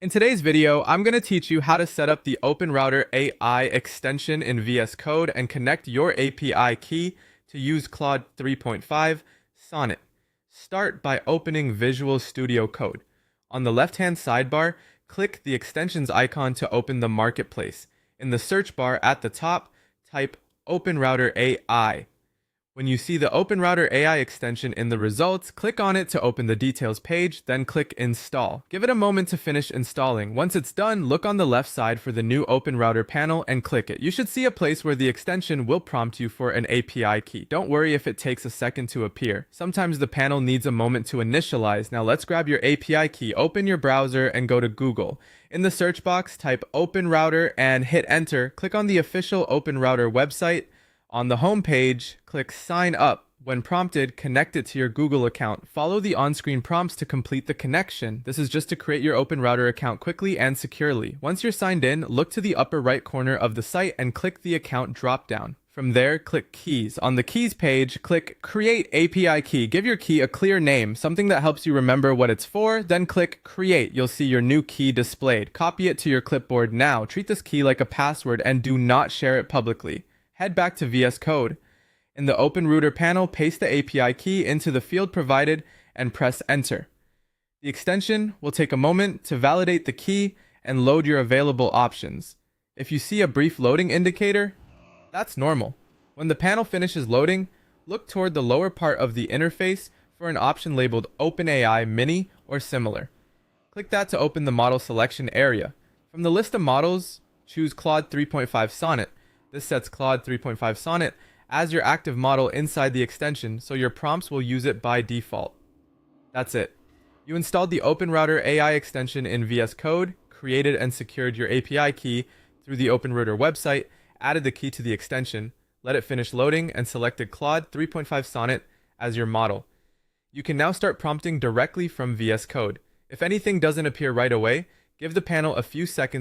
In today's video, I'm going to teach you how to set up the OpenRouter AI extension in VS Code and connect your API key to use Claude 3.5 Sonnet. Start by opening Visual Studio Code. On the left-hand sidebar, click the extensions icon to open the marketplace. In the search bar at the top, type OpenRouter AI. When you see the OpenRouter AI extension in the results, click on it to open the details page, then click Install. Give it a moment to finish installing. Once it's done, look on the left side for the new OpenRouter panel and click it. You should see a place where the extension will prompt you for an API key. Don't worry if it takes a second to appear. Sometimes the panel needs a moment to initialize. Now let's grab your API key, open your browser, and go to Google. In the search box, type OpenRouter and hit enter. Click on the official OpenRouter website. On the home page, click Sign Up. When prompted, connect it to your Google account. Follow the on-screen prompts to complete the connection. This is just to create your OpenRouter account quickly and securely. Once you're signed in, look to the upper right corner of the site and click the account drop-down. From there, click Keys. On the Keys page, click Create API Key. Give your key a clear name, something that helps you remember what it's for, then click Create. You'll see your new key displayed. Copy it to your clipboard now. Treat this key like a password and do not share it publicly. Head back to VS Code. In the OpenRouter panel, paste the API key into the field provided and press Enter. The extension will take a moment to validate the key and load your available options. If you see a brief loading indicator, that's normal. When the panel finishes loading, look toward the lower part of the interface for an option labeled OpenAI Mini or similar. Click that to open the model selection area. From the list of models, choose Claude 3.5 Sonnet. This sets Claude 3.5 Sonnet as your active model inside the extension, so your prompts will use it by default. That's it. You installed the OpenRouter AI extension in VS Code, created and secured your API key through the OpenRouter website, added the key to the extension, let it finish loading, and selected Claude 3.5 Sonnet as your model. You can now start prompting directly from VS Code. If anything doesn't appear right away, give the panel a few seconds